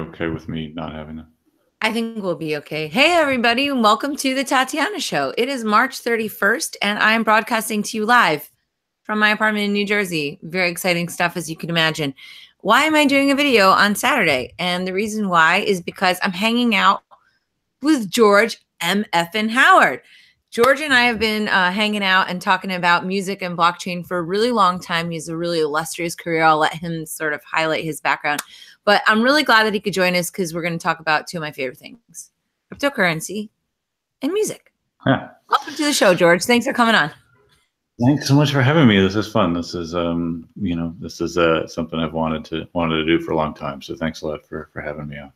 okay with me not having them? I think we'll be okay. Hey, everybody, and welcome to the Tatiana Show. It is March 31st, and I am broadcasting to you live from my apartment in New Jersey. Very exciting stuff, as you can imagine. Why am I doing a video on Saturday? And the reason why is because I'm hanging out with George M. Effin Howard. George and I have been hanging out and talking about music and blockchain for a really long time. He has a really illustrious career. I'll let him sort of highlight his background. But I'm really glad that he could join us because we're going to talk about two of my favorite things, cryptocurrency and music. Yeah. Welcome to the show, George. Thanks for coming on. Thanks so much for having me. This is fun. This is, this is something I've wanted to do for a long time. So thanks a lot for having me on.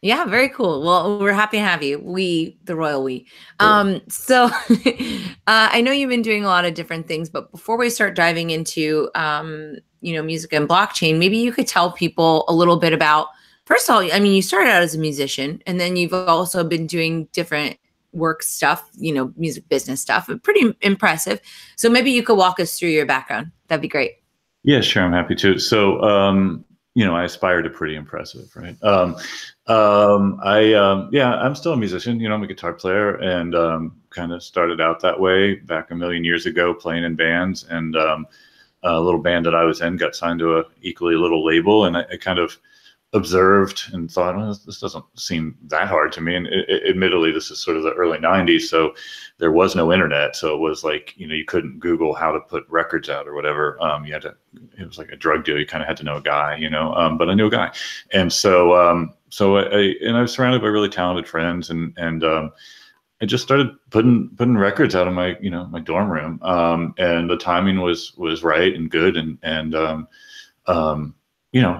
Yeah, very cool. Well, we're happy to have you. We, the royal we. Sure. So I know you've been doing a lot of different things, but before we start diving into, music and blockchain, maybe you could tell people a little bit about, first of all, I mean, you started out as a musician and then you've also been doing different work stuff, music business stuff, pretty impressive. So maybe you could walk us through your background. That'd be great. Yeah, sure. I'm happy to. So, I aspire to pretty impressive, right? I'm still a musician. I'm a guitar player and kind of started out that way back a million years ago, playing in bands. And a little band that I was in got signed to a equally little label, and I kind of observed and thought, well, this doesn't seem that hard to me. And admittedly, this is sort of the early 90s, so there was no internet. So it was like, you couldn't Google how to put records out or whatever. You had to, it was like a drug deal. You kind of had to know a guy, but I knew a guy. And so, I was surrounded by really talented friends, and I just started putting records out of my, my dorm room. And the timing was right and good. I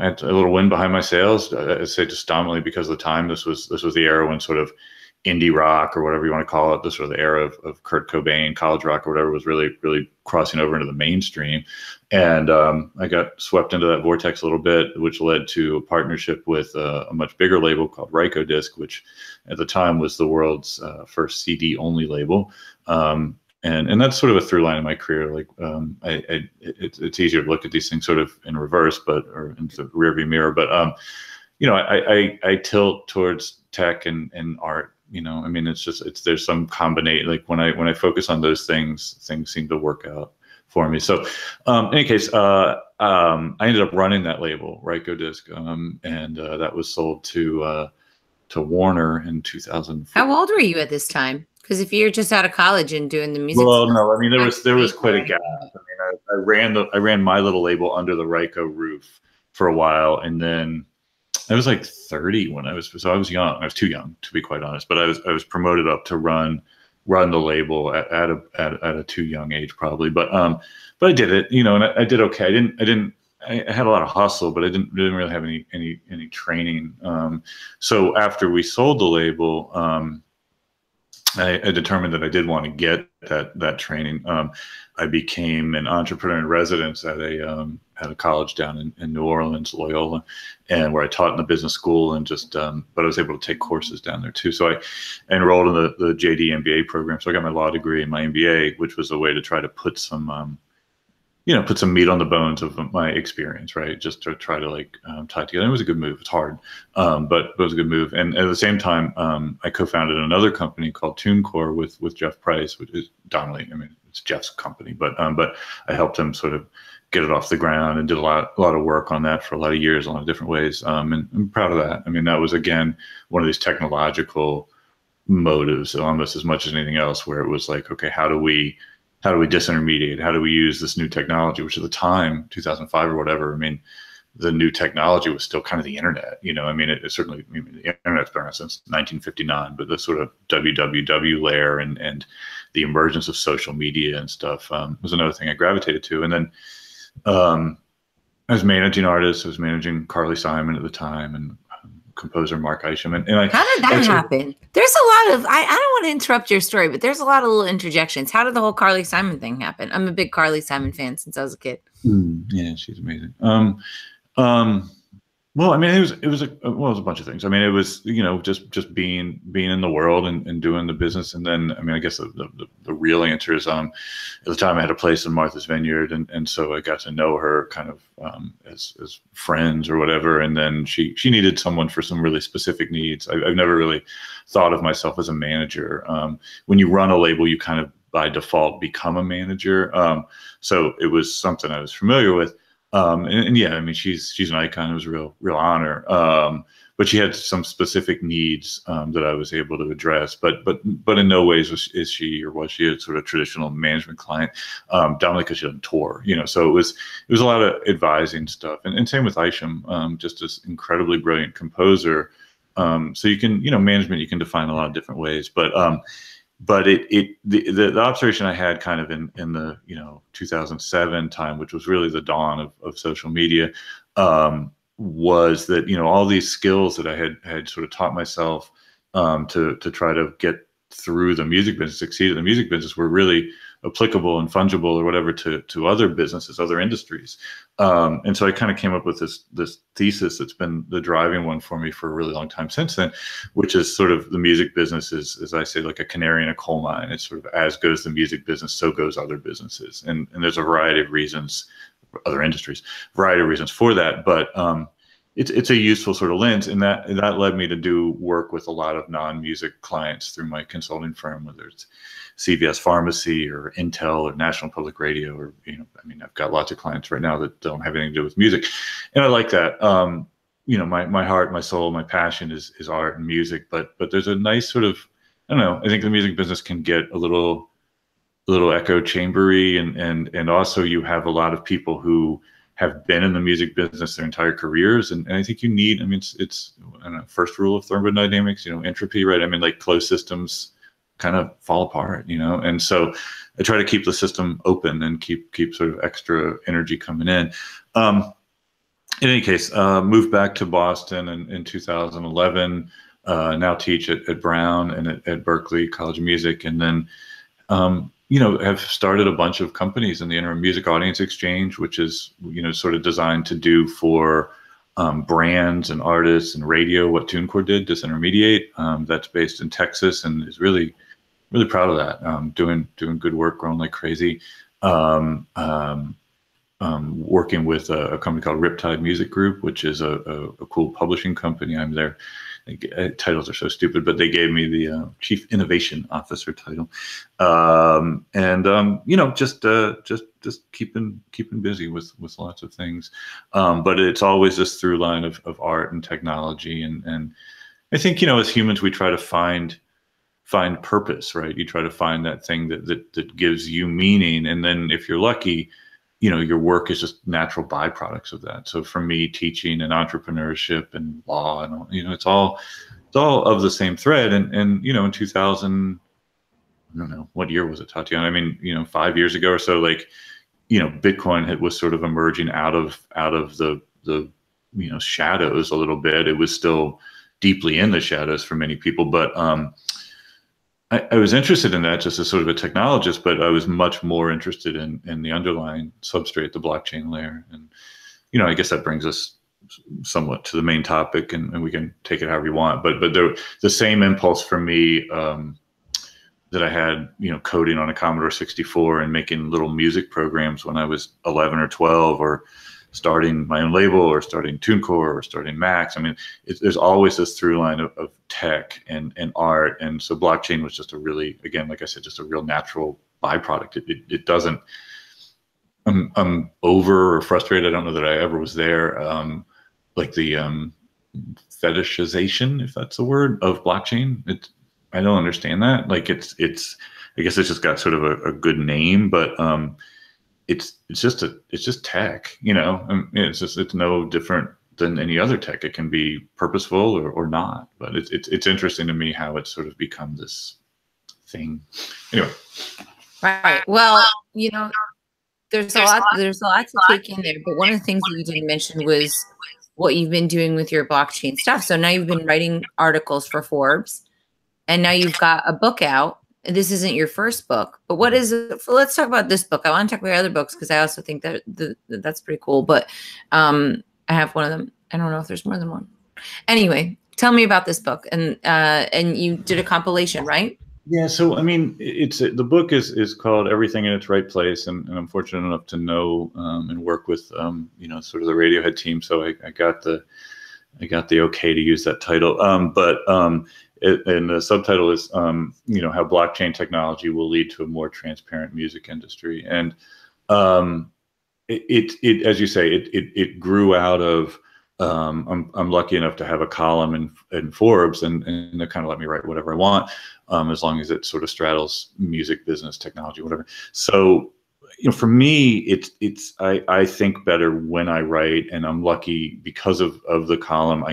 had a little wind behind my sails. I'd say just dominantly because of the time. This was the era when sort of indie rock, or whatever you want to call it, the sort of the era of Kurt Cobain, college rock or whatever, was really, really crossing over into the mainstream. And I got swept into that vortex a little bit, which led to a partnership with a much bigger label called Rykodisc, which at the time was the world's first CD only label. And that's sort of a through line in my career. Like, it's easier to look at these things sort of in reverse, or into the rearview mirror. But, I tilt towards tech and art. There's some combination. Like when I focus on those things seem to work out for me. So, in any case, I ended up running that label, Rykodisc, and that was sold to Warner in 2004. How old were you at this time? Because if you're just out of college and doing the music, well, no, I mean there was quite a gap. I mean, I ran my little label under the Ryko roof for a while, and then I was like 30 when I was young. I was too young, to be quite honest, but I was promoted up to run the label at a too young age probably. But I did it, and I did okay. I had a lot of hustle, but I didn't really have any training. So after we sold the label, I determined that I did want to get that training. I became an entrepreneur in residence at a college down in New Orleans, Loyola, and where I taught in the business school, and but I was able to take courses down there too. So I enrolled in the JD MBA program. So I got my law degree and my MBA, which was a way to try to put some put some meat on the bones of my experience, right? Just to try to tie together. It was a good move. It's hard, but it was a good move. And at the same time, I co-founded another company called TuneCore with Jeff Price, which is dominantly, it's Jeff's company, but I helped him sort of get it off the ground and did a lot of work on that for a lot of years, a lot of different ways. And I'm proud of that. That was, again, one of these technological motives, almost as much as anything else, where it was like, okay, how do we disintermediate? How do we use this new technology, which at the time, 2005 or whatever, the new technology was still kind of the internet. It certainly, the internet's been around since 1959, but the sort of www layer and the emergence of social media and stuff was another thing I gravitated to. And then I was managing artists. I was managing Carly Simon at the time, and composer Mark Isham. And how did that happen? There's a lot of, I don't want to interrupt your story, but there's a lot of little interjections. How did the whole Carly Simon thing happen? I'm a big Carly Simon fan since I was a kid. Yeah, she's amazing. Well, I mean, it was well, it was a bunch of things. I mean, it was, you know, just being in the world and doing the business. And then, I mean, I guess the real answer is, at the time I had a place in Martha's Vineyard, and so I got to know her kind of as friends or whatever. And then she needed someone for some really specific needs. I've never really thought of myself as a manager. When you run a label, you kind of by default become a manager. So it was something I was familiar with. And yeah, I mean, she's an icon. It was a real honor. But she had some specific needs that I was able to address. But in no ways was she a sort of traditional management client. Dominantly because she doesn't tour, you know. So it was a lot of advising stuff. And same with Isham, just this incredibly brilliant composer. So you can, you know, management you can define a lot of different ways. But the observation I had kind of in the, you know, 2007 time, which was really the dawn of social media, was that, you know, all these skills that I had sort of taught myself to try to get through the music business, succeed in the music business, were really applicable and fungible or whatever to other businesses, other industries. And so I kind of came up with this thesis that's been the driving one for me for a really long time since then, which is sort of the music business is, as I say, like a canary in a coal mine. It's sort of as goes the music business, so goes other businesses. And there's a variety of reasons, other industries, variety of reasons for that. But it's a useful sort of lens, and that led me to do work with a lot of non-music clients through my consulting firm, whether it's CVS Pharmacy or Intel or National Public Radio, or, you know, I mean, I've got lots of clients right now that don't have anything to do with music, and I like that. You know, my heart, my soul, my passion is art and music, but there's a nice sort of, I don't know, I think the music business can get a little echo chambery, and also you have a lot of people who have been in the music business their entire careers. And I think you need, I mean, it's I don't know, first rule of thermodynamics, you know, entropy, right? I mean, like closed systems kind of fall apart, you know? And so I try to keep the system open and keep sort of extra energy coming in. In any case, moved back to Boston in 2011, now teach at Brown and at Berklee College of Music. And then, you know, have started a bunch of companies in the interim. Music Audience Exchange, which is, you know, sort of designed to do for brands and artists and radio what TuneCore did, disintermediate. That's based in Texas and is really proud of that. Doing good work, growing like crazy. Working with a company called Riptide Music Group, which is a cool publishing company. I'm there. Titles are so stupid, but they gave me the Chief Innovation Officer title, you know, just keeping busy with lots of things, but it's always this through line of art and technology, and I think, you know, as humans we try to find purpose, right? You try to find that thing that gives you meaning, and then if you're lucky, you know, your work is just natural byproducts of that. So for me, teaching and entrepreneurship and law and, you know, it's all of the same thread. And you know, in 2000, I don't know, what year was it, Tatiana? I mean, you know, 5 years ago or so, like, you know, Bitcoin was sort of emerging out of the you know, shadows a little bit. It was still deeply in the shadows for many people, but I was interested in that just as sort of a technologist, but I was much more interested in the underlying substrate, the blockchain layer. And, you know, I guess that brings us somewhat to the main topic, and we can take it however you want. But the same impulse for me that I had, you know, coding on a Commodore 64 and making little music programs when I was 11 or 12, or starting my own label, or starting TuneCore, or starting Max. I mean, there's always this through line of tech and art. And so blockchain was just a really, again, like I said, just a real natural byproduct. It doesn't, I'm over or frustrated. I don't know that I ever was there. Like the fetishization, if that's a word, of blockchain. I don't understand that. Like I guess it's just got sort of a good name, but it's just tech, you know. It's no different than any other tech. It can be purposeful or not, but it's interesting to me how it's sort of become this thing. Anyway. Right. Well, you know, there's a lot to take in there, but one of the things that you didn't mention was what you've been doing with your blockchain stuff. So now you've been writing articles for Forbes, and now you've got a book out. This isn't your first book, but what is it? Let's talk about this book. I want to talk about your other books because I also think that that's pretty cool. But I have one of them. I don't know if there's more than one. Anyway, tell me about this book, and you did a compilation, right? Yeah, so I mean, the book is called Everything in Its Right Place, and I'm fortunate enough to know and work with sort of the Radiohead team, so I got the okay to use that title. And the subtitle is how blockchain technology will lead to a more transparent music industry, and it as you say, it grew out of. I'm lucky enough to have a column in Forbes, and they kind of let me write whatever I want, as long as it sort of straddles music, business, technology, whatever. So, for me, I think better when I write, and I'm lucky because of the column.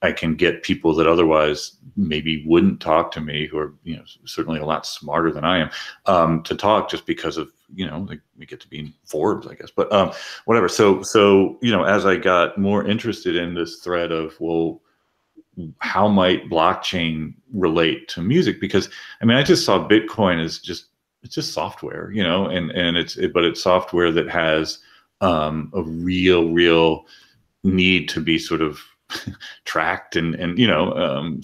I can get people that otherwise maybe wouldn't talk to me, who are certainly a lot smarter than I am, to talk, just because of we get to be in Forbes, I guess. But whatever. So as I got more interested in this thread of, well, how might blockchain relate to music? Because I mean, I just saw Bitcoin as it's just software, and it's software that has a real need to be sort of tracked and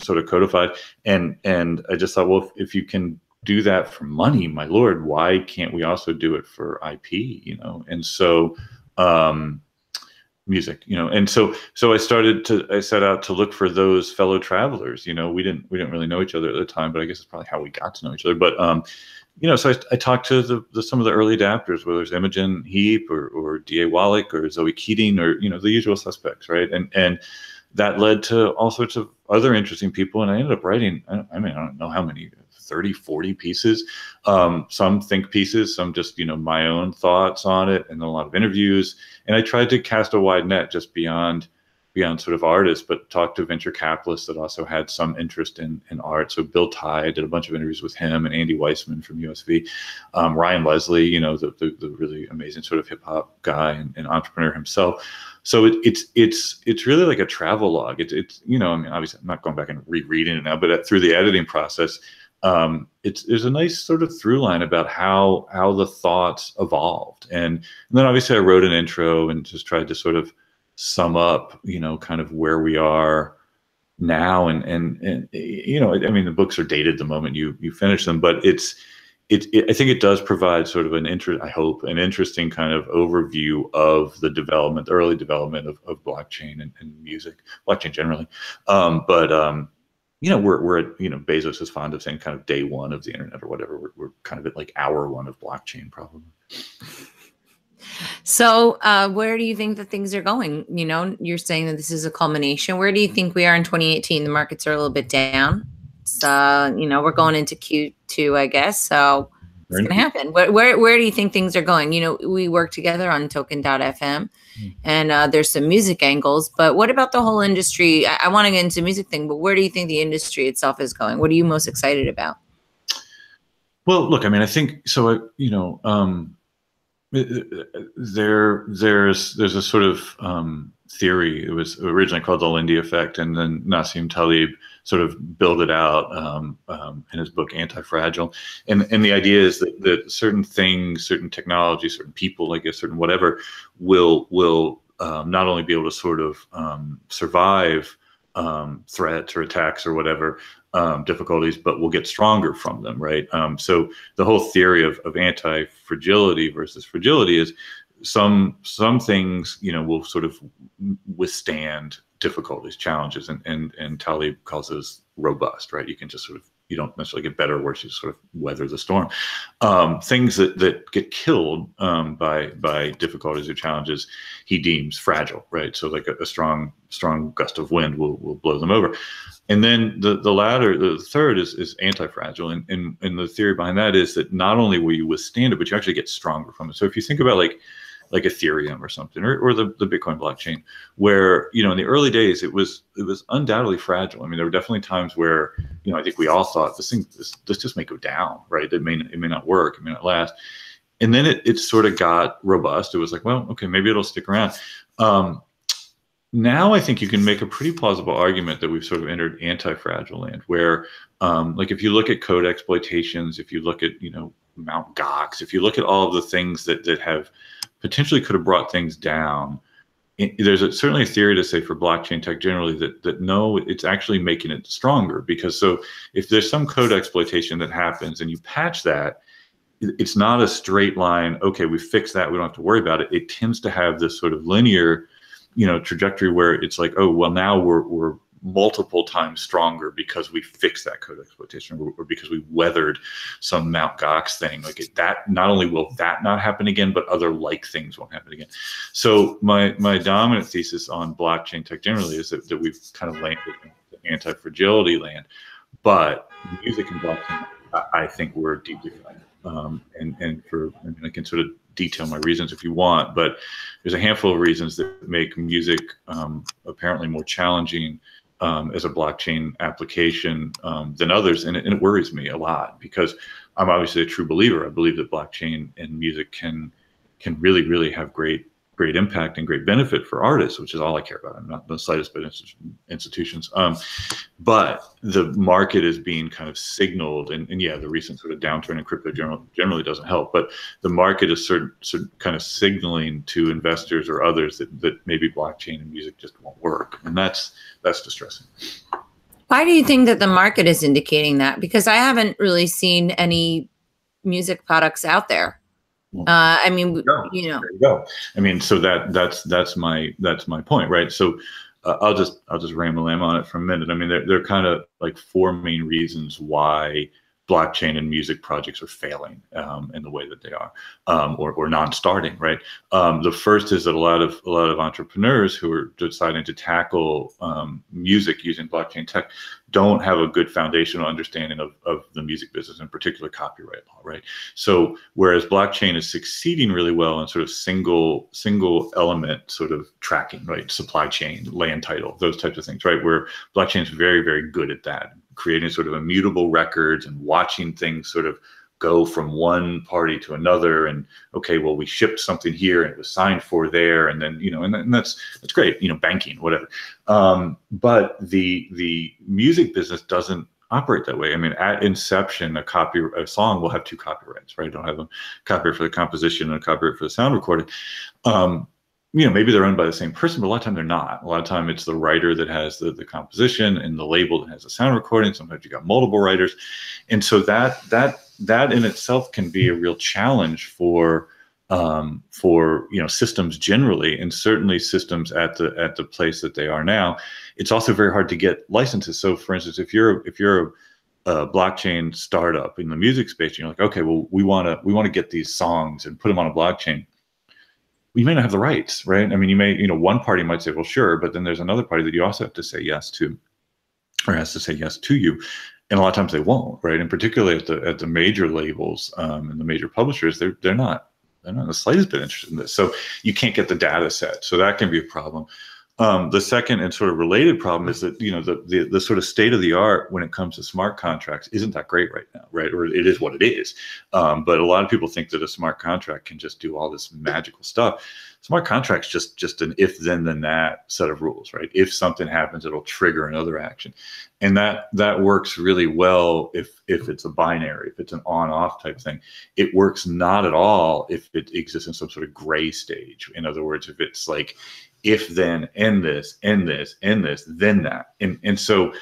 sort of codified. And I just thought, well, if you can do that for money, my Lord, why can't we also do it for IP? And so music, and so I set out to look for those fellow travelers. We didn't really know each other at the time, but I guess it's probably how we got to know each other. But so I talked to some of the early adapters, whether it's Imogen Heap or D.A. Wallach or Zoe Keating, or the usual suspects, right? And that led to all sorts of other interesting people, and I ended up writing, I don't know how many, 30, 40 pieces, some think pieces, some just my own thoughts on it, and a lot of interviews. And I tried to cast a wide net just beyond sort of artists, but talked to venture capitalists that also had some interest in art. So Bill Tye, did a bunch of interviews with him, and Andy Weissman from USV, Ryan Leslie, the really amazing sort of hip hop guy and entrepreneur himself. So it's really like a travel log. It's I mean, obviously I'm not going back and rereading it now, but through the editing process, there's a nice sort of through line about how the thoughts evolved. And then obviously I wrote an intro and just tried to sort of sum up, kind of where we are now. And I mean, the books are dated the moment you finish them, but I think it does provide sort of an interesting kind of overview of the early development of blockchain and music, blockchain generally. We're at, Bezos is fond of saying kind of day one of the internet or whatever. We're kind of at like hour one of blockchain, probably. So where do you think that things are going? You're saying that this is a culmination. Where do you think we are in 2018? The markets are a little bit down. So, we're going into Q2, I guess. So what's going to happen? Where do you think things are going? We work together on token.fm, and there's some music angles, but what about the whole industry? I want to get into music thing, but where do you think the industry itself is going? What are you most excited about? Well, look, I mean, I think so, there's a sort of theory. It was originally called the Lindy effect, and then Nassim Taleb sort of built it out in his book Anti-Fragile. And the idea is that certain things, certain technologies, certain people, I guess, certain whatever, will not only be able to sort of survive threats or attacks or whatever, difficulties, but will get stronger from them, right? So the whole theory of anti-fragility versus fragility is some things, will sort of withstand difficulties, challenges, and Taleb calls those robust, right? You can just sort of, you don't necessarily get better or worse, you sort of weather the storm. Things that get killed by difficulties or challenges, he deems fragile, right? So like a strong gust of wind will blow them over. And then the third is anti-fragile, and the theory behind that is that not only will you withstand it, but you actually get stronger from it. So if you think about like Ethereum or something, or the Bitcoin blockchain, where in the early days it was undoubtedly fragile. I mean, there were definitely times where I think we all thought this just may go down, right? It may not work, it may not last. And then it sort of got robust. It was like, well, okay, maybe it'll stick around. Now I think you can make a pretty plausible argument that we've sort of entered anti-fragile land, where like if you look at code exploitations, if you look at Mt. Gox, if you look at all of the things that have potentially could have brought things down, certainly a theory to say for blockchain tech generally that no, it's actually making it stronger, because so if there's some code exploitation that happens and you patch that, it's not a straight line. Okay, we fixed that, we don't have to worry about it. It tends to have this sort of linear, trajectory where it's like, oh, well, now we're multiple times stronger because we fixed that code exploitation, or because we weathered some Mt. Gox thing. Like that, not only will that not happen again, but other like things won't happen again. So my dominant thesis on blockchain tech generally is that we've kind of landed in the anti-fragility land, but music and blockchain, I think we're deeply fragile. I can sort of detail my reasons if you want, but there's a handful of reasons that make music apparently more challenging as a blockchain application than others, and it worries me a lot, because I'm obviously a true believer. I believe that blockchain and music can really have great impact and great benefit for artists, which is all I care about. I'm not the slightest bit institutions. But the market is being kind of signaled, and yeah, the recent sort of downturn in crypto generally doesn't help, but the market is certain kind of signaling to investors or others that maybe blockchain and music just won't work. And that's distressing. Why do you think that the market is indicating that? Because I haven't really seen any music products out there. I mean, there you go. I mean, so that's my point, right? So I'll just ramble on it for a minute. I mean, there are kind of like four main reasons why blockchain and music projects are failing in the way that they are, or non-starting, right? The first is that a lot of entrepreneurs who are deciding to tackle music using blockchain tech don't have a good foundational understanding of the music business, in particular copyright law, right? So whereas blockchain is succeeding really well in sort of single element sort of tracking, right? Supply chain, land title, those types of things, right? Where blockchain is very, very good at that, creating sort of immutable records and watching things sort of go from one party to another, and okay, well, we shipped something here and it was signed for there, and then and that's great, banking, whatever. But the music business doesn't operate that way. I mean, at inception, a song will have two copyrights, right? It'll have a copyright for the composition and a copyright for the sound recording. Maybe they're owned by the same person, but a lot of time they're not. A lot of time it's the writer that has the composition and the label that has the sound recording. Sometimes you got multiple writers. And so that in itself can be a real challenge for systems generally, and certainly systems at the place that they are now. It's also very hard to get licenses. So for instance, if you're a blockchain startup in the music space, and you're like, okay, well, we want to get these songs and put them on a blockchain. You may not have the rights, right? I mean, you may, one party might say, well, sure, but then there's another party that you also have to say yes to, or has to say yes to you. And a lot of times they won't, right? And particularly at the major labels and the major publishers, they're not the slightest bit interested in this. So you can't get the data set. So that can be a problem. The second and sort of related problem is that the sort of state of the art when it comes to smart contracts isn't that great right now, right? Or it is what it is. But a lot of people think that a smart contract can just do all this magical stuff. Smart contracts just an if then that set of rules, right? If something happens, it'll trigger another action, and that works really well if it's a binary, if it's an on-off type thing. It works not at all if it exists in some sort of gray stage. In other words, if it's like if then and this and this and this then that, and so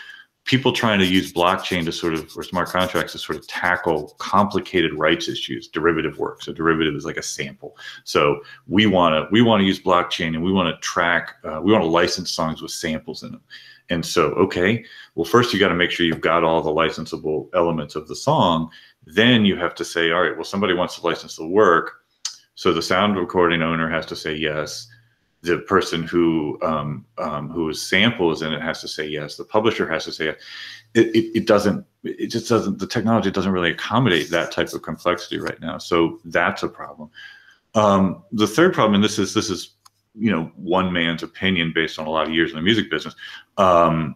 people trying to use blockchain or smart contracts to sort of tackle complicated rights issues, derivative work. So derivative is like a sample. So we want to use blockchain, and we want to track, we want to license songs with samples in them. And so, okay, well, first you got to make sure you've got all the licensable elements of the song. Then you have to say, all right, well, somebody wants to license the work. So the sound recording owner has to say yes. The person whose sample is in it has to say yes. The publisher has to say yes. It just doesn't, the technology doesn't really accommodate that type of complexity right now. So that's a problem. The third problem, and this is one man's opinion based on a lot of years in the music business. I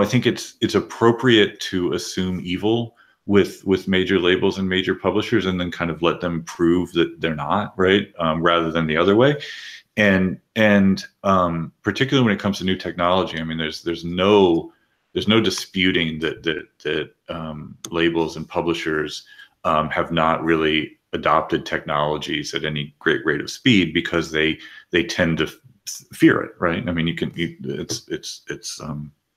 think it's appropriate to assume evil with major labels and major publishers, and then kind of let them prove that they're not, right? Rather than the other way. And particularly when it comes to new technology, I mean, there's no disputing that labels and publishers have not really adopted technologies at any great rate of speed, because they tend to fear it, right? I mean, it's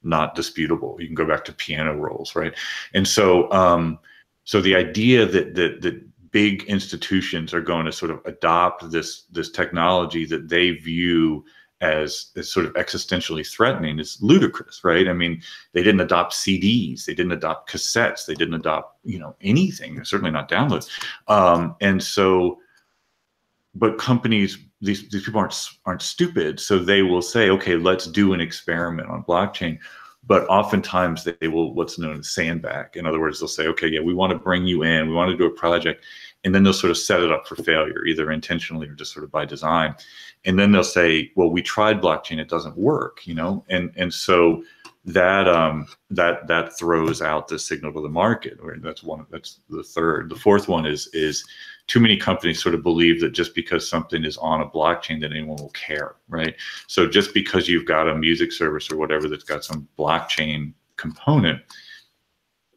not disputable. You can go back to piano rolls, right? And so so the idea that big institutions are going to sort of adopt this technology that they view as sort of existentially threatening is ludicrous, right? I mean, they didn't adopt CDs, they didn't adopt cassettes, they didn't adopt, you know, anything, certainly not downloads. And so, but companies, these people aren't stupid, so they will say, okay, let's do an experiment on blockchain. But oftentimes they will what's known as sandbag. In other words, they'll say, okay, yeah, we want to bring you in, we want to do a project, and then they'll sort of set it up for failure, either intentionally or just sort of by design. And then they'll say, well, we tried blockchain, it doesn't work, you know, and so that throws out the signal to the market. Or that's the third. The fourth one is too many companies sort of believe that just because something is on a blockchain that anyone will care, right? So just because you've got a music service or whatever that's got some blockchain component,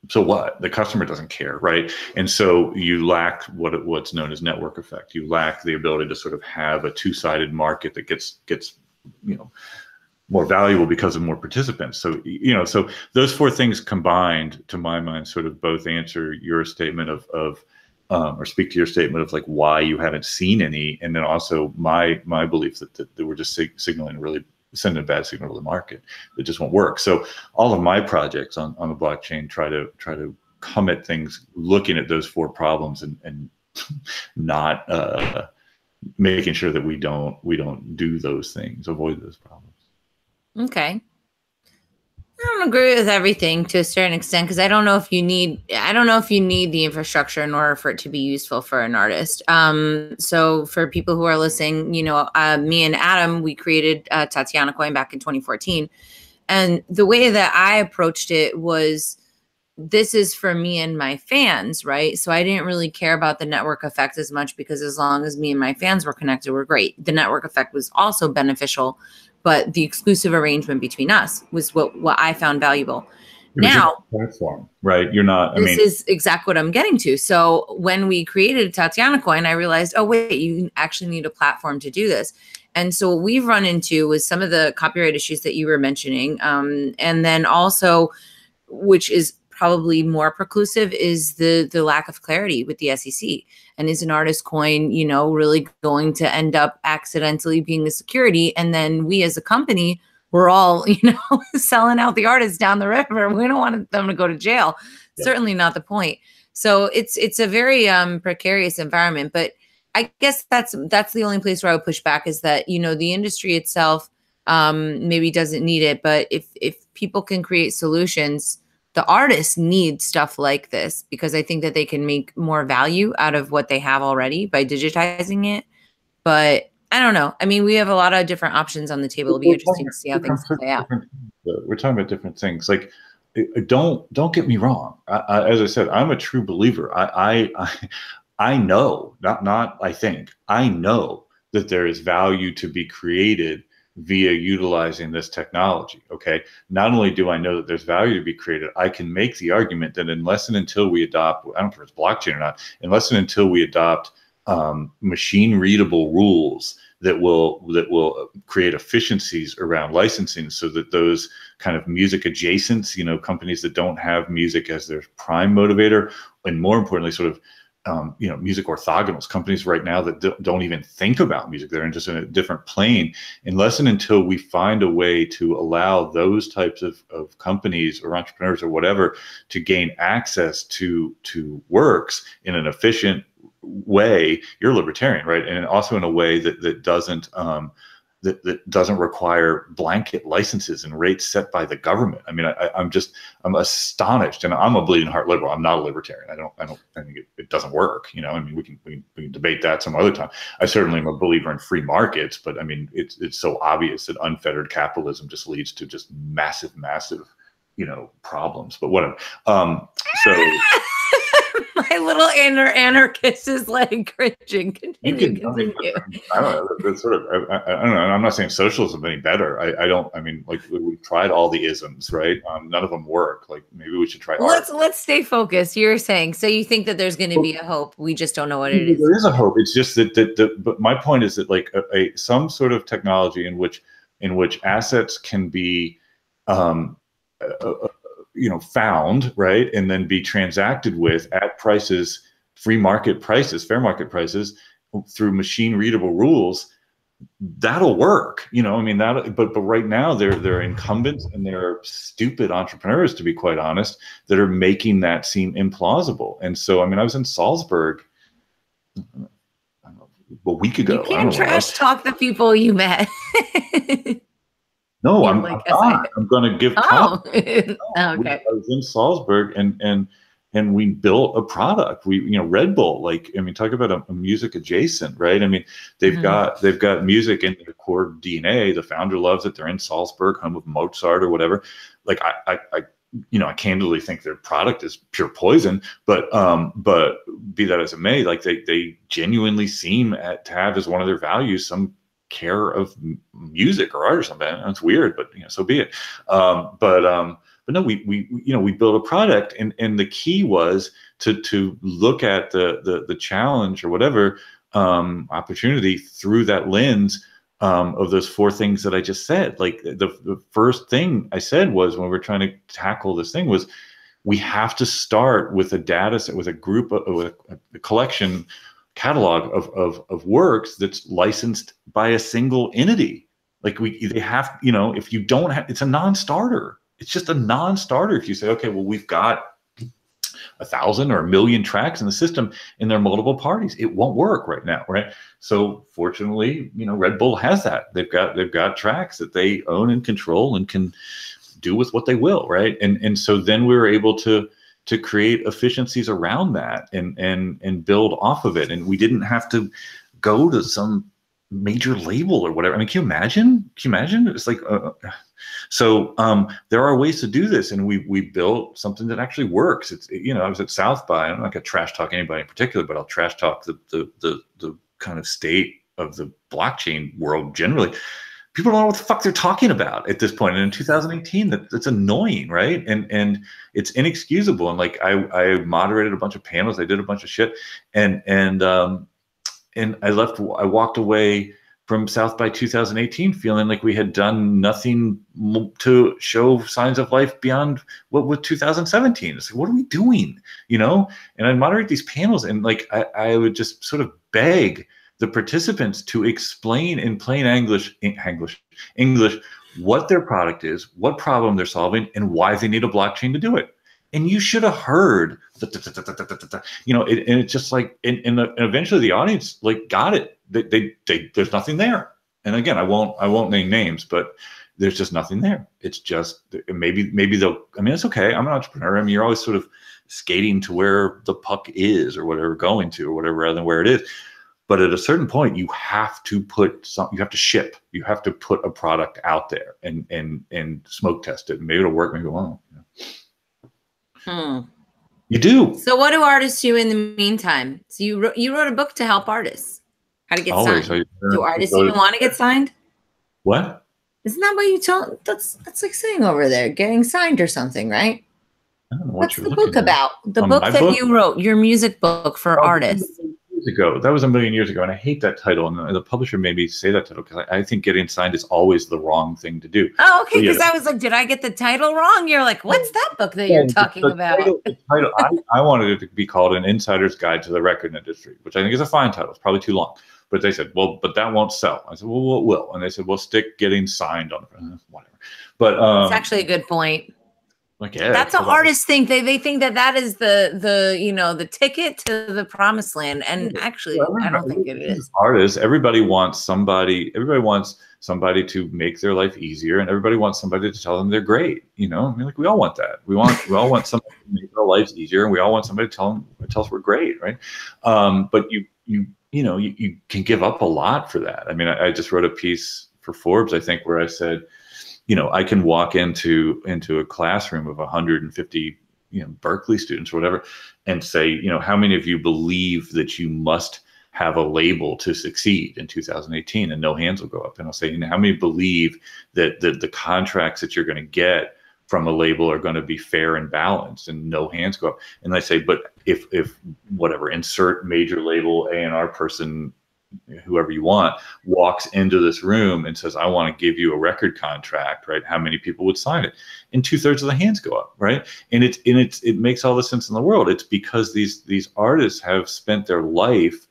so what? The customer doesn't care, right? And so you lack what's known as network effect. You lack the ability to sort of have a two-sided market that gets you know, more valuable because of more participants. So, you know, so those four things combined, to my mind, sort of both answer your statement of or speak to your statement of like why you haven't seen any, and then also my belief that we're just signaling really sending a bad signal to the market that just won't work. So all of my projects on the blockchain try to come at things looking at those four problems and not making sure that we don't do those things, avoid those problems. Okay. I don't agree with everything to a certain extent, because I don't know if you need the infrastructure in order for it to be useful for an artist. So for people who are listening, you know, me and Adam, we created Tatiana Coin back in 2014. And the way that I approached it was, this is for me and my fans, right? So I didn't really care about the network effect as much, because as long as me and my fans were connected, we're great. The network effect was also beneficial, but the exclusive arrangement between us was what I found valuable. Now, platform, right? You're not. This is exactly what I'm getting to. So when we created Tatiana Coin, I realized, oh wait, you actually need a platform to do this. And so what we've run into was some of the copyright issues that you were mentioning, and then also, which is probably more preclusive, is the lack of clarity with the SEC. And is an artist coin, you know, really going to end up accidentally being a security? And then we as a company, we're all, you know, selling out the artists down the river. We don't want them to go to jail. Yeah. Certainly not the point. So it's a very precarious environment. But I guess that's the only place where I would push back, is that, you know, the industry itself maybe doesn't need it. But if people can create solutions, the artists need stuff like this, because I think that they can make more value out of what they have already by digitizing it. But I don't know. I mean, we have a lot of different options on the table. It'll be interesting to see how things play out. We're talking about different things. Like, don't get me wrong. As I said, I'm a true believer. I know, not I think, I know that there is value to be created via utilizing this technology. Okay. Not only do I know that there's value to be created, I can make the argument that unless and until we adopt, I don't care if it's blockchain or not, unless and until we adopt machine readable rules that will create efficiencies around licensing, so that those kind of music adjacents, you know, companies that don't have music as their prime motivator, and more importantly, sort of you know, music orthogonals, companies right now that don't even think about music, they're just in a different plane. Unless and until we find a way to allow those types of companies or entrepreneurs or whatever to gain access to works in an efficient way, you're libertarian, right? And also in a way that doesn't that doesn't require blanket licenses and rates set by the government. I mean, I'm astonished, and I'm a bleeding heart liberal. I'm not a libertarian. I think it doesn't work. You know, I mean, we can debate that some other time. I certainly am a believer in free markets, but I mean, it's so obvious that unfettered capitalism just leads to just massive, you know, problems. But whatever. So my little anarchist is like cringing. You Continue. I don't know. That's sort of. I don't know. I'm not saying socialism any better. I don't. I mean, like we tried all the isms, right? None of them work. Like maybe we should try art. Let's stay focused. You're saying so. You think that there's going to be a hope. We just don't know what it is. There is a hope. It's just that. But my point is that like some sort of technology in which assets can be, found, right, and then be transacted with at prices, fair market prices, through machine readable rules, that'll work. I mean, but right now there are incumbents and there are stupid entrepreneurs, to be quite honest, that are making that seem implausible. And so, I mean, I was in Salzburg a week ago. You can't trash talk the people you met. No, I'm not. I'm going to give talk. Okay. I was in Salzburg and we built a product. Red Bull, like, I mean, talk about a music adjacent, right? I mean, they've got music in their core DNA. The founder loves it. They're in Salzburg, home of Mozart or whatever. Like I candidly think their product is pure poison, but be that as it may, like they genuinely seem to have as one of their values some care of music or art or something. It's weird, but so be it. But no, we built a product, and the key was to look at the challenge or whatever opportunity through that lens of those four things that I just said. Like the first thing I said was, when we're trying to tackle this thing, was we have to start with a data set, with a group with a collection catalog of works that's licensed by a single entity. Like they have, if you don't have, it's a non-starter. It's just a non-starter. If you say, okay, well, we've got 1,000 or 1,000,000 tracks in the system and there are multiple parties, it won't work right now, right? So fortunately, Red Bull has that. They've got tracks that they own and control and can do with what they will, right? And so then we were able to create efficiencies around that and build off of it. And we didn't have to go to some major label or whatever. I mean, can you imagine? It's like, there are ways to do this. And we built something that actually works. It's, I was at South by, I'm not going to trash talk anybody in particular, but I'll trash talk the kind of state of the blockchain world generally. People don't know what the fuck they're talking about at this point. And in 2018, that's annoying, right? And it's inexcusable. And like I moderated a bunch of panels, I did a bunch of shit, and I walked away from South by 2018 feeling like we had done nothing to show signs of life beyond what with 2017. It's like, what are we doing? And I moderate these panels, and like I would just sort of beg the participants to explain in plain English what their product is, what problem they're solving, and why they need a blockchain to do it. And you should have heard, and it's just like, and eventually the audience like got it. There's nothing there. And again, I won't name names, but there's just nothing there. It's just maybe they'll. I mean, it's okay. I'm an entrepreneur. I mean, you're always sort of skating to where the puck is or whatever, going to or whatever, rather than where it is. But at a certain point, you have to ship. You have to put a product out there and smoke test it. Maybe it'll work, maybe it won't. You do. So what do artists do in the meantime? So you wrote a book to help artists how to get signed. Do artists even want to get signed? What? Isn't that what you told? That's like saying over there, getting signed or something, right? I don't know What's the book about? The book that you wrote, your music book for artists. That was 1,000,000 years ago, and I hate that title. And the publisher made me say that title because I think getting signed is always the wrong thing to do. Oh, okay. Because I was like, did I get the title wrong? You're like, what's that book that you're talking about? The title, I wanted it to be called An Insider's Guide to the Record Industry, which I think is a fine title. It's probably too long. But they said, well, but that won't sell. I said, well, it will. And they said, well, stick getting signed on it. Whatever. But it's actually a good point. Like, yeah, that's what artists think. They think that is the ticket to the promised land, and actually, I don't think it is. Artists, everybody wants somebody to make their life easier, and everybody wants somebody to tell them they're great. I mean, like we all want that. We all want somebody to make our lives easier, and we all want somebody to tell us we're great, right? But you can give up a lot for that. I mean, I just wrote a piece for Forbes, I think, where I said, I can walk into a classroom of 150 Berkeley students or whatever, and say, how many of you believe that you must have a label to succeed in 2018? And no hands will go up. And I'll say, how many believe that the contracts that you're going to get from a label are going to be fair and balanced? And no hands go up. And I say, but if whatever, insert major label A&R person, whoever you want, walks into this room and says, I want to give you a record contract, right? How many people would sign it? And 2/3 of the hands go up, right? And it makes all the sense in the world. It's because these artists have spent their life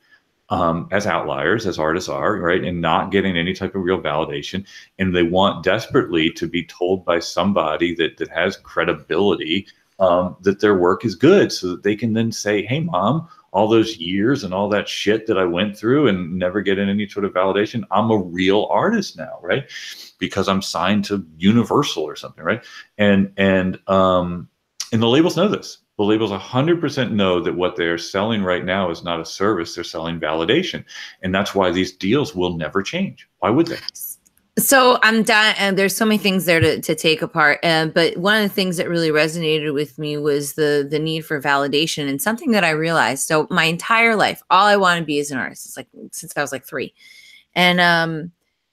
as outliers, as artists are, right, and not getting any type of real validation, and they want desperately to be told by somebody that has credibility that their work is good, so that they can then say, hey, Mom, all those years and all that shit that I went through and never getting any sort of validation, I'm a real artist now, right? Because I'm signed to Universal or something, right? And the labels know this. The labels 100% know that what they're selling right now is not a service. They're selling validation. And that's why these deals will never change. Why would they? So I'm done, and there's so many things there to take apart. But one of the things that really resonated with me was the need for validation, and something that I realized. So my entire life, all I want to be is an artist. It's like since I was like 3, and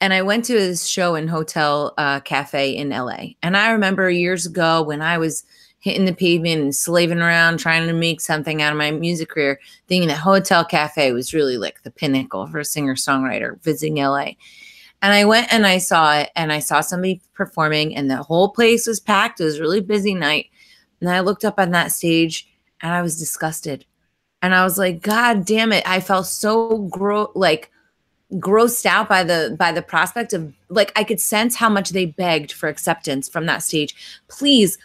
I went to this show in Hotel Cafe in LA. And I remember years ago when I was hitting the pavement and slaving around trying to make something out of my music career, thinking that Hotel Cafe was really like the pinnacle for a singer-songwriter visiting LA. And I went and I saw it, and I saw somebody performing, and the whole place was packed. It was a really busy night. And I looked up on that stage and I was disgusted. And I was like, God damn it. I felt so grossed out by the prospect of, like, I could sense how much they begged for acceptance from that stage. Please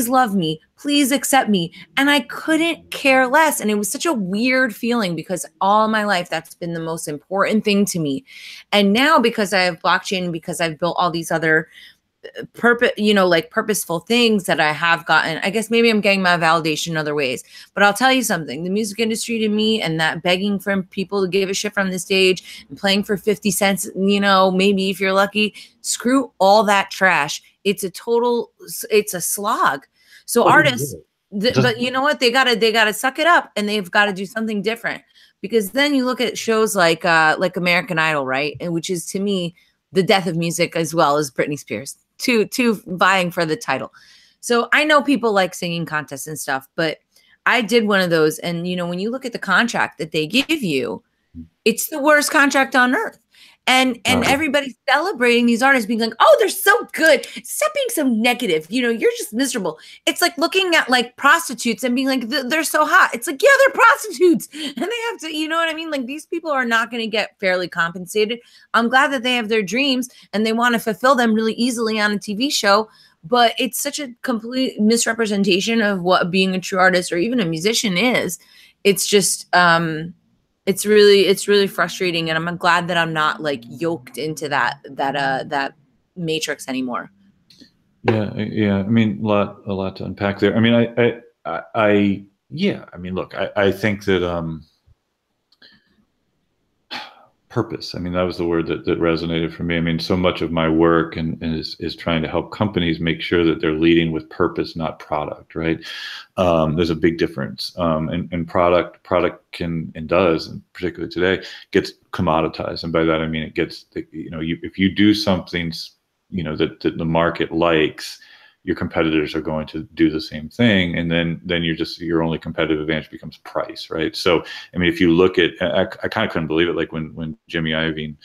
love me. Please accept me. And I couldn't care less. And it was such a weird feeling, because all my life, that's been the most important thing to me. And now, because I have blockchain, because I've built all these other purposeful things that I have gotten, I guess maybe I'm getting my validation in other ways. But I'll tell you something, the music industry to me, and that begging from people to give a shit from the stage and playing for 50 cents, maybe if you're lucky, screw all that trash. It's a slog. So artists, but you know what? They gotta suck it up, and they've got to do something different. Because then you look at shows like American Idol, right? And which is, to me, the death of music, as well as Britney Spears, two vying for the title. So I know people like singing contests and stuff, but I did one of those. And, when you look at the contract that they give you, it's the worst contract on earth. And everybody's celebrating these artists, being like, oh, they're so good. Stop being so negative. You're just miserable. It's like looking at like prostitutes and being like, they're so hot. It's like, yeah, they're prostitutes. And they have to, you know what I mean? Like, these people are not going to get fairly compensated. I'm glad that they have their dreams and they want to fulfill them really easily on a TV show. But it's such a complete misrepresentation of what being a true artist or even a musician is. It's just, it's really frustrating, and I'm glad that I'm not like yoked into that matrix anymore. Yeah. I mean, a lot to unpack there. I mean, I mean, look, I think that purpose. I mean, that was the word that resonated for me. I mean, so much of my work and is trying to help companies make sure that they're leading with purpose, not product, right? There's a big difference. And product can and does, and particularly today, gets commoditized. And by that, I mean, it gets, if you do something, that the market likes, your competitors are going to do the same thing, and then your only competitive advantage becomes price, right? So, I mean, if you look at, I kind of couldn't believe it, like when Jimmy Iovine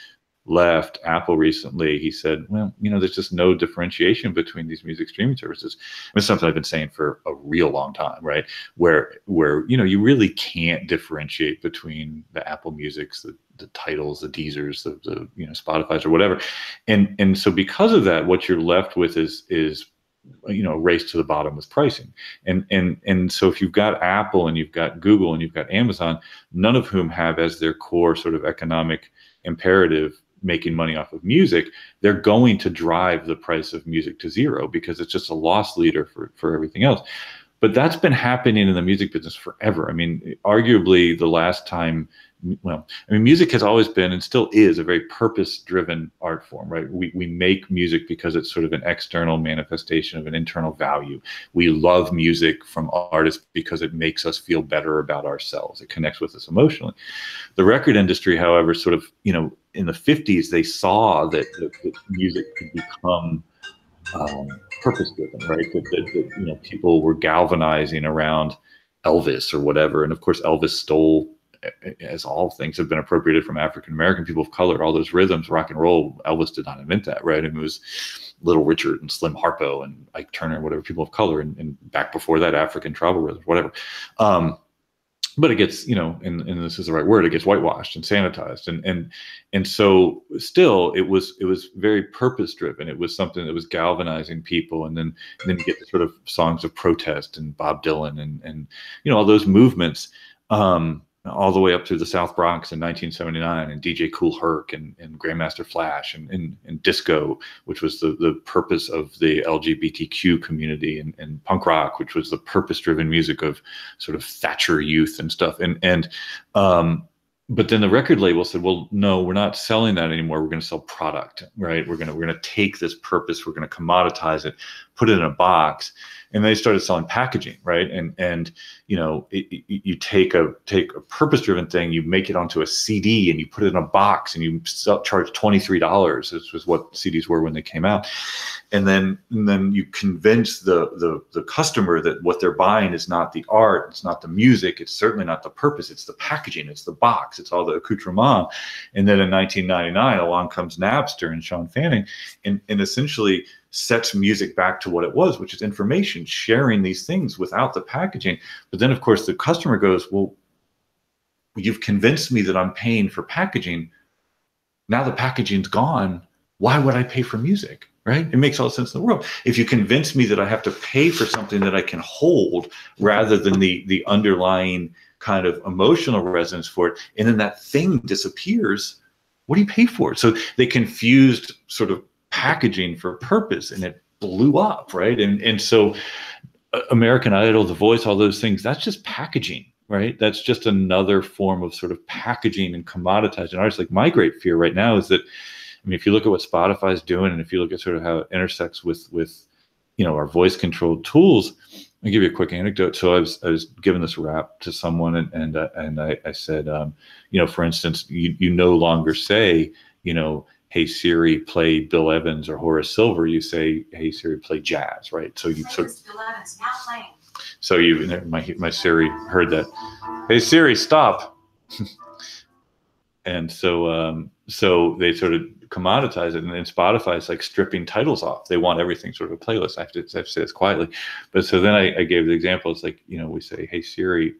left Apple recently, he said, well, there's just no differentiation between these music streaming services. It's something I've been saying for a real long time, right? Where you really can't differentiate between the Apple Musics, the Titles, the Deezers, the Spotify's or whatever, and so because of that, what you're left with is a race to the bottom with pricing. And so if you've got Apple and you've got Google and you've got Amazon, none of whom have as their core sort of economic imperative making money off of music, they're going to drive the price of music to zero, because it's just a loss leader for everything else. But that's been happening in the music business forever. I mean, arguably the last time well, I mean, music has always been and still is a very purpose-driven art form, right? We make music because it's sort of an external manifestation of an internal value. We love music from artists because it makes us feel better about ourselves. It connects with us emotionally. The record industry, however, sort of, in the 50s, they saw that music could become purpose-driven, right? That people were galvanizing around Elvis or whatever. And of course, Elvis stole, as all things have been appropriated from African-American people of color, all those rhythms, rock and roll. Elvis did not invent that, right? And it was Little Richard and Slim Harpo and Ike Turner, whatever, people of color. And back before that, African tribal rhythms, whatever. But it gets, and this is the right word, it gets whitewashed and sanitized. And so still it was very purpose driven. It was something that was galvanizing people. And then you get the sort of songs of protest and Bob Dylan and all those movements, all the way up through the South Bronx in 1979 and DJ Kool Herc and Grandmaster Flash and disco, which was the purpose of the LGBTQ community, and punk rock, which was the purpose-driven music of sort of Thatcher youth and stuff. But then the record label said, well, no, we're not selling that anymore. We're going to sell product, right? We're going to take this purpose, we're going to commoditize it, put it in a box. And they started selling packaging, right? And you take a purpose-driven thing, you make it onto a CD, and you put it in a box, and you charge $23. This was what CDs were when they came out. And then you convince the customer that what they're buying is not the art, it's not the music, it's certainly not the purpose, it's the packaging, it's the box, it's all the accoutrement. And then in 1999, along comes Napster and Sean Fanning, and essentially sets music back to what it was, which is information, sharing these things without the packaging. But then, of course, the customer goes, well, you've convinced me that I'm paying for packaging. Now the packaging's gone. Why would I pay for music, right? It makes all the sense in the world. If you convince me that I have to pay for something that I can hold rather than the underlying kind of emotional resonance for it, and then that thing disappears, what do you pay for? So they confused sort of packaging for purpose, and it blew up, right? And so American Idol, The Voice, all those things, that's just packaging, right? That's just another form of sort of packaging and commoditizing artists. Like, my great fear right now is that, I mean, if you look at what Spotify's doing, and if you look at sort of how it intersects with our voice controlled tools. I'll give you a quick anecdote. So I was giving this rap to someone, and I said, for instance, you no longer say, hey Siri, play Bill Evans or Horace Silver. You say, hey Siri, play jazz, right? So you sort of, Bill Evans now playing. So my Siri heard that. Hey Siri, stop. And so they sort of commoditize it, and then Spotify is like stripping titles off. They want everything sort of a playlist. I have to say this quietly, but so then I gave the example. It's like, we say, hey Siri,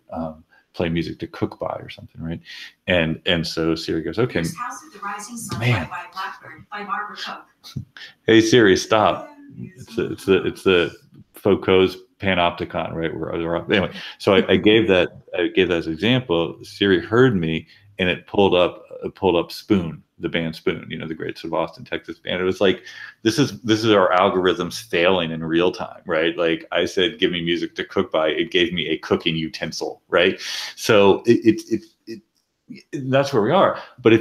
play music to cook by or something, right? And so Siri goes, okay. House of the Rising Sun by Blackbird by Barbara Cook. Hey Siri, stop. It's the Foucault's panopticon, right? Anyway, so I gave that as an example. Siri heard me, and it pulled up Spoon, the band Spoon, the great sort of Austin, Texas band. It was like, this is our algorithms failing in real time, right? Like I said, give me music to cook by, it gave me a cooking utensil, right? So that's where we are. But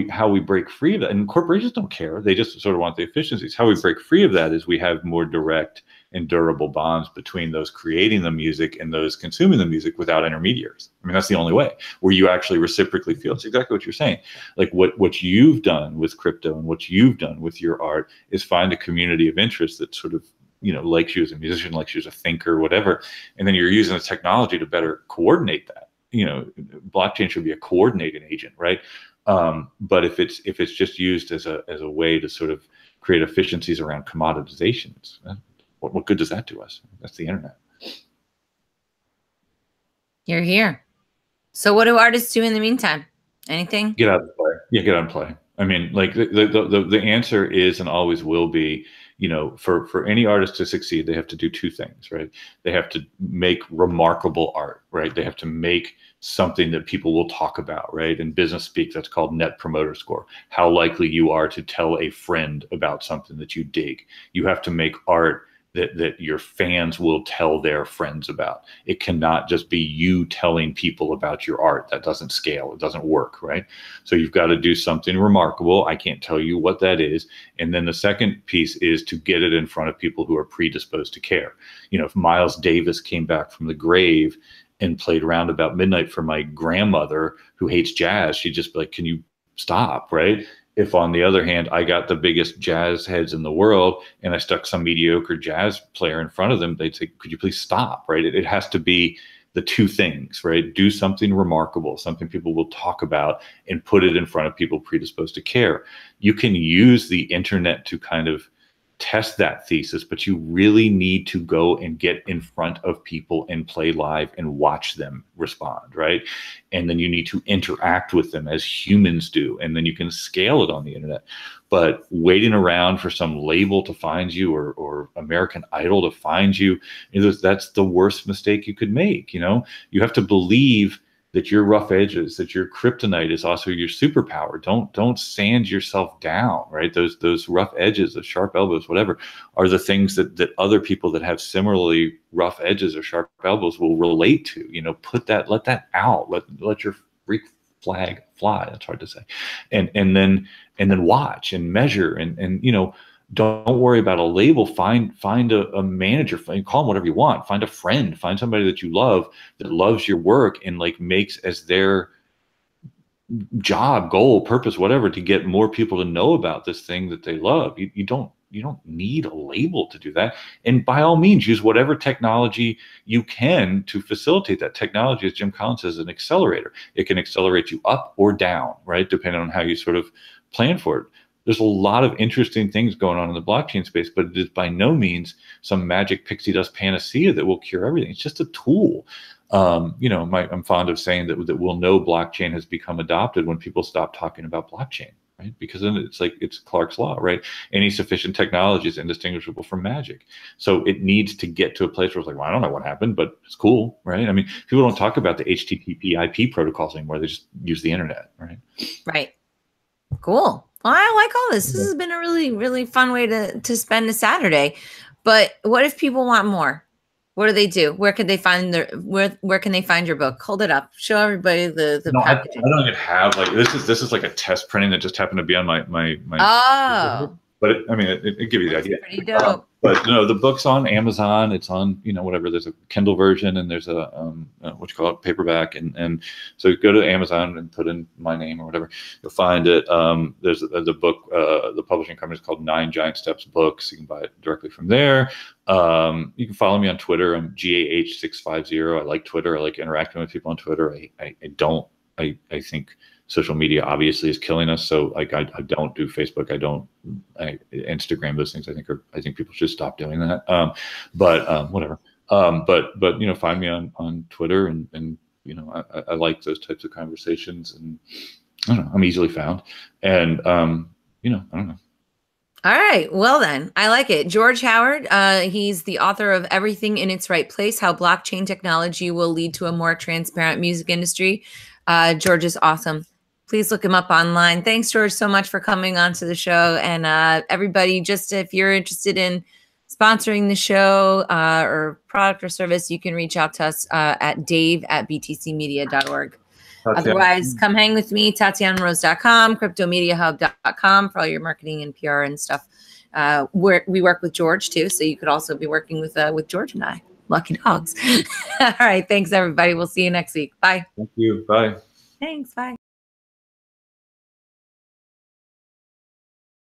how we break free of that, and corporations don't care, they just sort of want the efficiencies. How we break free of that is we have more direct and durable bonds between those creating the music and those consuming the music without intermediaries. I mean, that's the only way, where you actually reciprocally feel. It's exactly what you're saying. Like what you've done with crypto and what you've done with your art is find a community of interest that sort of, likes you as a musician, likes you as a thinker, whatever. And then you're using the technology to better coordinate that. Blockchain should be a coordinating agent, right? But if it's just used as a way to sort of create efficiencies around commoditizations, what good does that do us? That's the internet. You're here. So what do artists do in the meantime? Anything? Get out and play. Yeah, get out and play. I mean, like the answer is and always will be, for any artist to succeed, they have to do two things, right? They have to make remarkable art, right? They have to make something that people will talk about, right? In business speak, that's called net promoter score. How likely you are to tell a friend about something that you dig. You have to make art that your fans will tell their friends about. It cannot just be you telling people about your art. That doesn't scale. It doesn't work, right? So you've got to do something remarkable. I can't tell you what that is. And then the second piece is to get it in front of people who are predisposed to care. You know, if Miles Davis came back from the grave and played around about midnight for my grandmother who hates jazz, she'd just be like, can you stop, right? If on the other hand, I got the biggest jazz heads in the world and I stuck some mediocre jazz player in front of them, they'd say, could you please stop, right? It has to be the two things, right? Do something remarkable, something people will talk about, and put it in front of people predisposed to care. You can use the internet to kind of test that thesis, but you really need to go and get in front of people and play live and watch them respond, right? And then you need to interact with them as humans do, and then you can scale it on the internet. But waiting around for some label to find you or American Idol to find you, that's the worst mistake you could make. You know, you have to believe that your rough edges, that your kryptonite is also your superpower. Don't sand yourself down, right? Those rough edges, those sharp elbows, whatever, are the things that other people that have similarly rough edges or sharp elbows will relate to. You know, let that out. Let your freak flag fly. That's hard to say. And then watch and measure and you know, don't worry about a label. Find a manager, call them whatever you want. Find a friend, find somebody that you love, that loves your work and like makes as their job, goal, purpose, whatever, to get more people to know about this thing that they love. You don't need a label to do that. And by all means, use whatever technology you can to facilitate that. Technology, as Jim Collins says, is an accelerator. It can accelerate you up or down, right? Depending on how you sort of plan for it. There's a lot of interesting things going on in the blockchain space, but it is by no means some magic pixie dust panacea that will cure everything. It's just a tool. You know, I'm fond of saying that we'll know blockchain has become adopted when people stop talking about blockchain, right? Because then it's Clark's law, right? Any sufficient technology is indistinguishable from magic. So it needs to get to a place where it's like, well, I don't know what happened, but it's cool, right? I mean, people don't talk about the HTTP IP protocols anymore. They just use the internet, right? Right. Cool. Well, I like all this. This has been a really, really fun way to spend a Saturday. But what if people want more? What do they do? Where can they find where can they find your book? Hold it up. Show everybody the packaging. I don't even have like this is like a test printing that just happened to be on my Oh. But it gives you the idea. Pretty dope. But the book's on Amazon. It's on whatever. There's a Kindle version and there's a what you call it, paperback, and so go to Amazon and put in my name or whatever. You'll find it. There's the book. The publishing company is called 9 Giant Steps Books. You can buy it directly from there. You can follow me on Twitter. I'm GAH650. I like Twitter. I like interacting with people on Twitter. I think social media obviously is killing us. So like I don't do Facebook. I Instagram, those things I think people should stop doing that. Whatever. But find me on Twitter and I like those types of conversations, and I don't know, I'm easily found, and I don't know. All right. Well, then, I like it. George Howard, he's the author of Everything in Its Right Place, How Blockchain Technology Will Lead to a More Transparent Music Industry. George is awesome. Please look him up online. Thanks, George, so much for coming on to the show. And everybody, just if you're interested in sponsoring the show or product or service, you can reach out to us at dave@btcmedia.org. Otherwise, come hang with me, TatianaRose.com, CryptoMediaHub.com for all your marketing and PR and stuff. We work with George, too, so you could also be working with George and I. Lucky dogs. All right. Thanks, everybody. We'll see you next week. Bye. Thank you. Bye. Thanks. Bye.